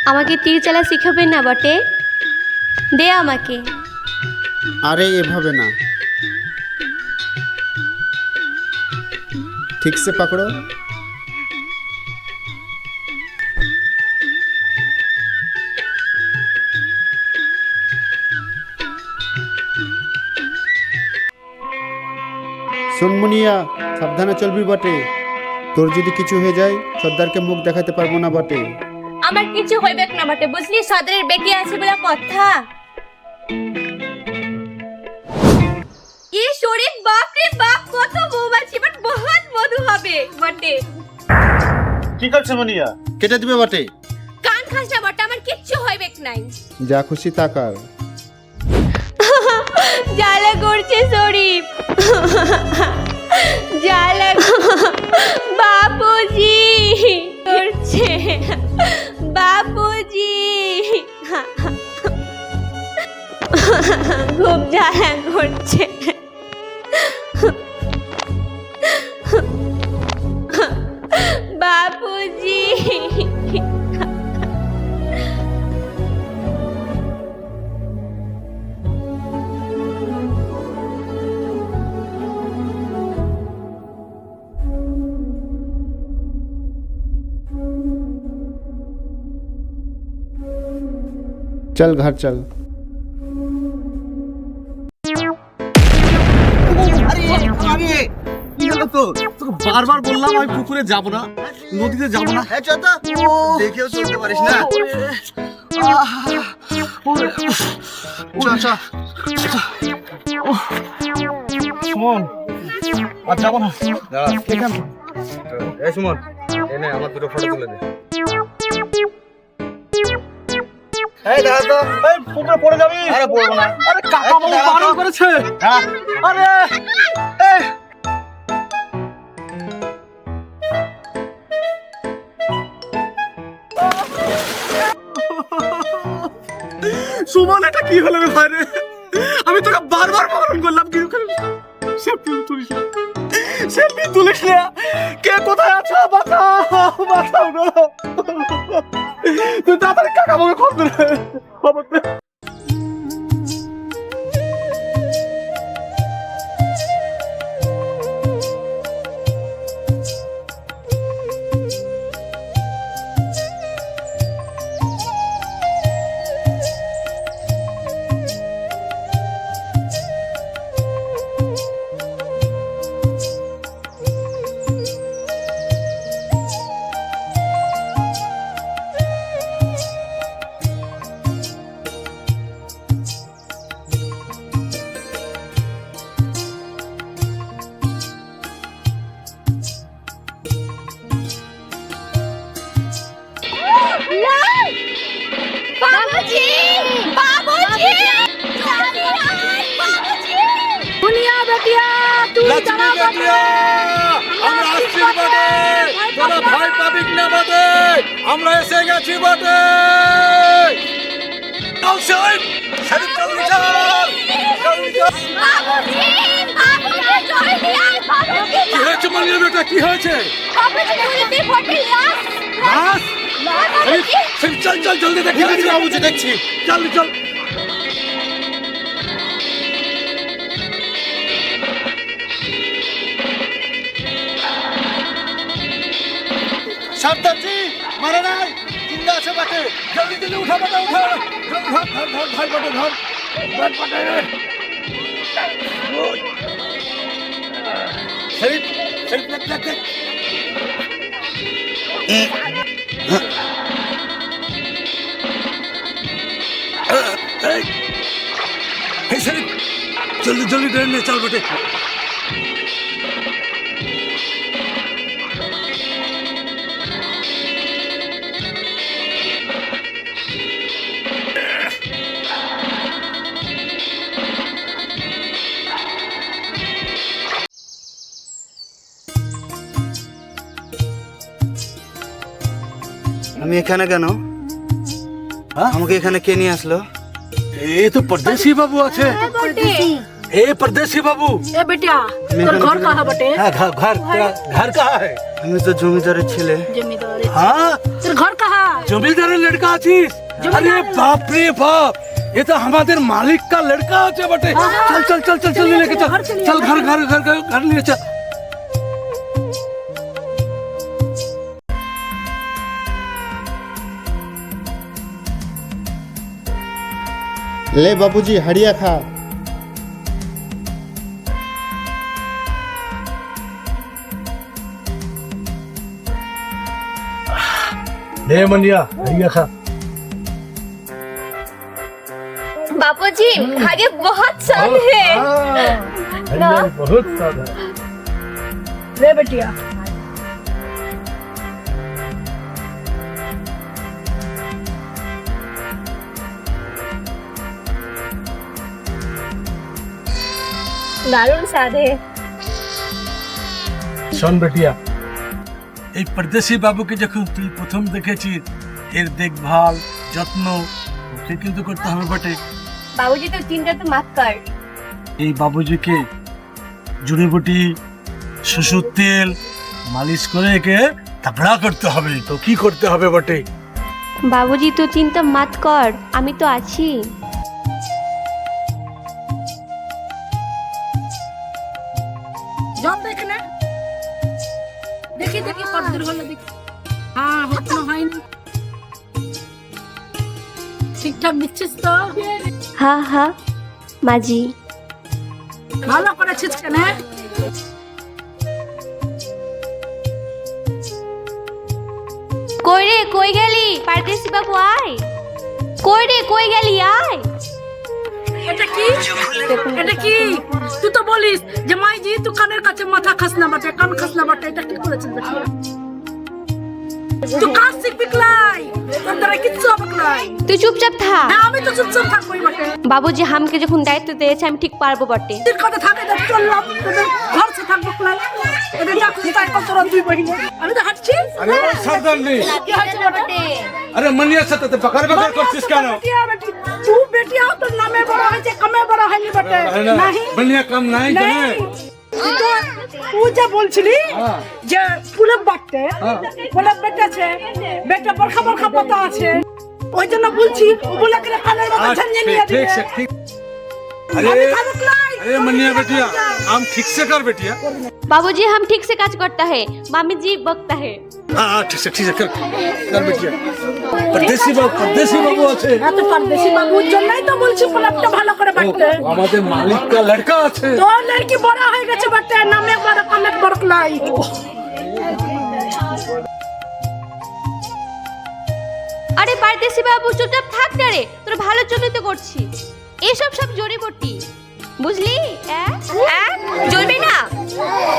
আমাকে তীর চালা শিখাবেন না বটে? দে আমাকে। আরে এভাবে না, ঠিক সে पकड़ो। শোন মুনিয়া, সাবধানে চলবি বটে। তোর যদি কিছু হয়ে যায় সর্দারকে মুখ দেখাতে পারবো না বটে। আমার কিছু হইবে না বটে, বুঝলি? সদরের বেঁকে আছে বলে কথা। এ শরীর বাপ রে বাপ, কত মৌমাছি, বাট বহুত মধু হবে বটে। কি করছে মুনিয়া? কেটে দিবে বটে। কান খাস না বটে, আমার কিচ্ছু হইবে নাই। যা খুশি তা কর। জ্বালা করছে শরীফ, জ্বালা। বাপুজি করছে, বাপুজি খুব জ্বালা করছে। বাপুজি चल घर चल। বারবার বললাম আমি পুকুরে যাব না, নদীতে যাব না। দেখেও চলতে পারিস না। সুমন, আর যাব না। এই সুমন, এনে আমার দুটো ফটো তুলে দে। এই দাঁড়া তো। এই পুকুরে পড়ে যাবি। আরে পড়বো না। আরে কাকা বাবু বারণ করেছে। আরে এই সুমন, এটা কি হলো রে ভাই রে? আমি তোকে বারবার বারণ করলাম, কিন্তু সেলফি তুলিস না, সেলফি তুলিস না। কে কোথায় আছো? বাঁচাও, বাঁচাও গো। তুই তাড়াতাড়ি কাকা বাবুকে খবর দে, খবর দে। বাবুজি, বাবুজি, বাবুজি, দুনিয়া বেটিয়া, তুই জানা বেটিয়া, আমরা আসছি বটে, তোরা ভয় পাবি না বটে, আমরা এসে গেছি বটে। চল সাহেব, সাহেব জলদি চল, জলদি চল। বাবুজি, বাবুজি, জলদি আয় বাবুজি। কি হয়েছে মনিয়া বেটা, কি হয়েছে? বাবুজি, তুই ফটো লাস, লাশ? বাবুজি। চল চল চল, জলদি দেখি। বাবুজি দেখছি। চল চল। সর্দার জি মারা নাই, জিন্দা আছে বটে। জলদি জলদি উঠা বেটা, উঠা। ধর ধর ধর ধর ভাই বটে, ধর ধর বটে। শরীফ, শরীফ দেখ দেখ দেখ। এই শরীফ, জলদি জলদি ট্রেন নে, চল বটে। আমি এখানে কেন? আমাকে এখানে কে নিয়ে আসলো? ये तो परदेसी बाबू আছে। ए परदेसी बाबू। ए बेटिया, তোর ঘর कहाँ बटे? हाँ घर घर घर कहाँ है? আমি তো জমিদারের ছেলে। जमींदार। हाँ তোর ঘর कहाँ? जमींदार लड़का आशीष। अरे बाप रे बाप, ये तो हमारे मालिक का लड़का है बटे। चल चल चल चल चल लेके चल, चल घर घर घर घर घर ले चल। ले बाबूजी हड़िया खा। ले मनिया हरिया खा। बापूजी आगे बहुत स्वाद है हरिया बहुत स्वाद है। ले बेटिया দারুণ স্বাদ है। শোন বেটিয়া, এই পরদেশি বাবুকে যখন তুই প্রথম দেখেছিস, এর দেখভাল যত্ন ওকে কিন্তু করতে হবে বটে। बाबूजी तो चिंता तो मत कर। এই বাবুজিকে জড়িবুটি শ্বশুর তেল মালিশ করে একে তাবড়া করতে হবে। তো কি করতে হবে বটে? बाबूजी तो चिंता मत कर, আমি তো আছি। জল দেখ না, দেখি দেখি কত দূর হলো দেখি। হ্যাঁ হতো হয় না, ঠিকঠাক দিচ্ছিস তো? हाँ हाँ মাজি। ভালো করেছিস কেন? কই রে কই গেলি? পারদেশি বাবু আয়। কই রে কই গেলি আয়। এটা কি? এটা কি? তুই তো বলিস যে মাইজি তুই কানের কাছে মাথা খাস না বটে, কান খাস না বটে, এটা কি করেছিস বেটা? তুই কাজ শিখবি ক্লাই, তোর দ্বারা কিচ্ছু হবে ক্লাই। তুই চুপচাপ থাক। না আমি তো চুপচাপ থাকবোই বটে। বাবুজি হামকে যখন দায়িত্ব দিয়েছে আমি ঠিক পারবো বটে। তোর কথা থাকে না, চললাম তোদের ঘর সে থাকবো ক্লাই। ওদের যা খুশি তাই কর তোরা দুই বহিনী। আমি তো হাঁটছি। আরে সাবধান নে। কি হয়েছে বটে? আরে মনিয়ার সাথে তো বকর বকর করছিস কেন? বেটিয়া বেটি, তুই বেটিয়া তোর নামে বড় হয়েছে, কমে বড় হয়নি বটে। नहीं মনিয়া কাম নাই জানে। তুই যা বলছিলি যে ফুলে বাটতে বলে বেটেছে, বেটা বরখা বরখা পাতা আছে, ওই জন্য বলছি ও বলে করে কানের মধ্যে ঝঞ্ঝে নিয়ে ঠিক দিবে। से ठीक। अरे अरे मनिया बेटिया, हम ठीक से कर बेटिया। बाबूजी हम ठीक से काज करता है, मामी जी बकता है। हाँ ठीक से कर बेटिया। परदेसी बाबू আছে। এত পরদেশি বাবুর জন্যই তো বলছি ফুলটা ভালো করে বাটতে। আমাদের মালিক का लड़का আছে। তোর লড়কি বড় হয়ে গেছে বাটতে, নামে বড় কমে বড় লাই। আরে পারদেশি বাবু চুপচাপ থাক না রে, তোর ভালোর জন্যই তো করছি। এসব সব জড়িবটি বুঝলি? জ্বলবি না,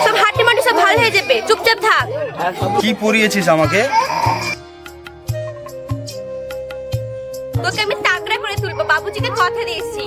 সব হাঁটি মাটি সব ভালো হয়ে যাবে, চুপচাপ থাক। কি পরিয়েছিস আমাকে? তোকে আমি তাগড়া করে তুলবো, বাবুজিকে কথা দিয়েছি।